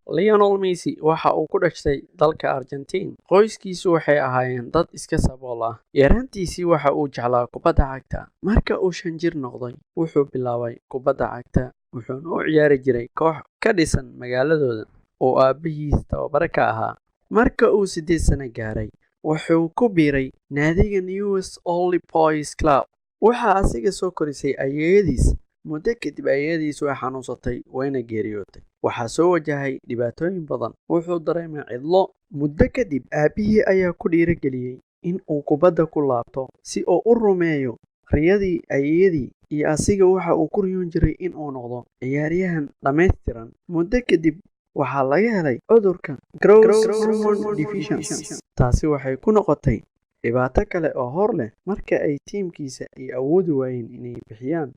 Lionel Messi waxa uu ku dhashay dalka Argentine. Qoyskiisu waxay ahaayeen dad iska sabool ah. Yaraantiisii waxa uu jeclaa kubadda cagta. Marka uu 5 jir noqday, wuxuu bilaabay kubadda cagta wuxuuna u ciyaari jiray koox ka dhisan magaaladooda oo aabihiis tababare ka ahaa. Marka uu 8 sano gaaray, wuxuu ku biiray naadiga Newell's Old Boys Club. Waxaa asiga soo korisay ayeeyadiis. Muddo kadib ayeeyadiis way xanuunsatay wayna geeriyootay. Waxaa soo wajahay dhibaatooyin badan. Wuxuu dareemay cidlo. Muddo kadib aabihii ayaa ku dhiirigeliyay in uu kubadda ku laabto si uu u rumeeyo riyadii ayeeyadii iyo asiga waxa uu ku riyoon jiray in uu noqdo ciyaaryahan dhammaystiran. Muddo kadib waxaa laga helay cudurka growth hormone deficiency. Taasi waxay ku noqotay dhibaato kale oo hor leh marka ay tiimkiisa ay awoodi waayeen inay bixiyaan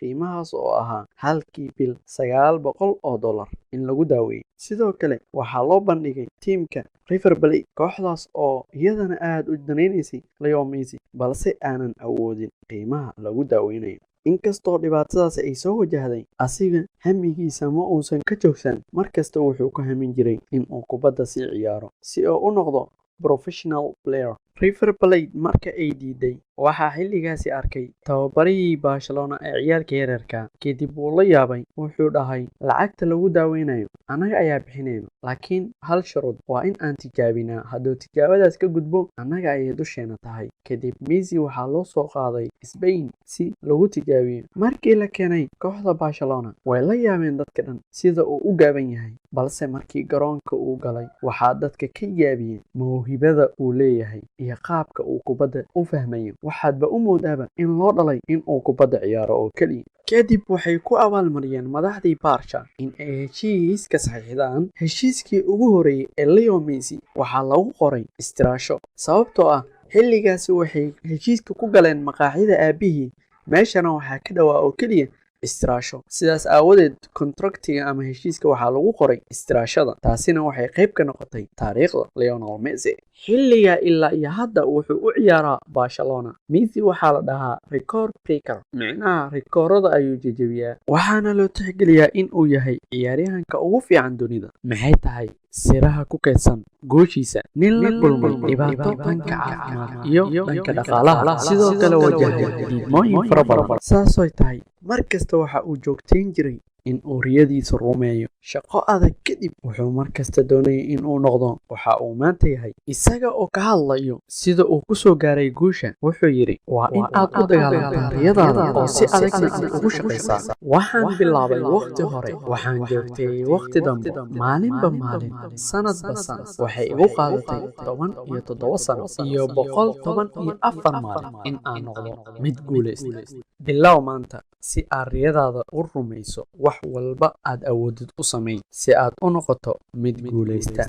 qiimahaas oo ahaa halkii bil $900 in lagu daaweeyo. Sidoo kale waxaa loo bandhigay tiimka River Plate, kooxdaas oo iyadana aad u danaynaysay Lionel Messi balse aanan awoodin qiimaha lagu daaweynayo. Inkastoo dhibaatadaas ay soo wajahday, asiga hamigiisa ma uusan ka joogsan. Markasta wuxuu ku hamin jiray in uu kubadda sii ciyaaro si uu u noqdo professional player. River Plate marka ay diiday, waxaa xilligaasi arkay tababarihii Barcelona ee ciyaalka yaryarka. Kadib wuu la yaabay. Wuxuu dhahay, lacagta lagu daaweynayo annaga ayaa bixinayno, laakiin hal shuruud waa in aan tijaabinaa. Hadduu tijaabadaas ka gudbo, annaga ayay dusheena tahay. Kadib Messi waxaa loo soo qaaday Spain si lagu tijaabiyo. Markii la keenay kooxda Barcelona, way la yaabeen dadka dhan sida uu u gaaban yahay. Balse markii garoonka uu galay, waxaa dadka ka yaabiyey mawhibada uu leeyahay iyo qaabka uu kubadda u fahmayo. Waxaadba u moodaaba in loo dhalay in uu kubadda ciyaaro oo keliya. Kadib waxay ku abaalmariyeen madaxdii Barca in ay heshiis ka saxiixdaan. Heshiiskii ugu horreeyay ee Lionel Messi waxaa lagu qoray istiraasho, sababtoo ah xilligaasi waxay heshiiska ku galeen maqaaxida aabihii. Meeshana waxaa ka dhawaa oo keliya istiraasho. Sidaas aawadeed kontraktiga ama heshiiska waxaa lagu qoray istiraashada. Taasina waxay qayb ka noqotay taariikhda Lionel Messi. Xilliga ilaa iyo hadda wuxuu u ciyaaraa Barcelona. Messi waxaa la dhahaa record breaker, micnaha rikoorada ayuu jejebiyaa. Waxaana loo tixgeliyaa in uu yahay ciyaaryahanka ugu fiican dunida. Maxay tahay siraha ku kaydsan guushiisa? Nin la kulmay dhibaato dhanka caafimaad iyo dhanka dhaqaalaha, sidoo kale wajahay diidmooyin fara badan. Saasoo tahay, markasta waxa uu joogtayn jiray in uu riyadiisa rumeeyo. Shaqo adag kadib, wuxuu markasta doonayay in uu noqdo waxa uu maanta yahay. Isaga oo ka hadlayo sida uu ku soo gaaray guusha, wuxuu yidhi, waa in aad u dagaalantaa riyadaada oo si adagna aad ugu shaqaysaa. Waxaan bilaabay waqti hore, waxaan joogteeyey waqti dambe, maalinba maalin, sanadba sanad. Waxay igu qaadatay 17 sano iyo 114 maalin in aan noqdo mid guulaysta. Bilow maanta si aad riyadaada u rumayso. Wax walba aad awoodid u sameey si aad u noqoto mid guulaysta.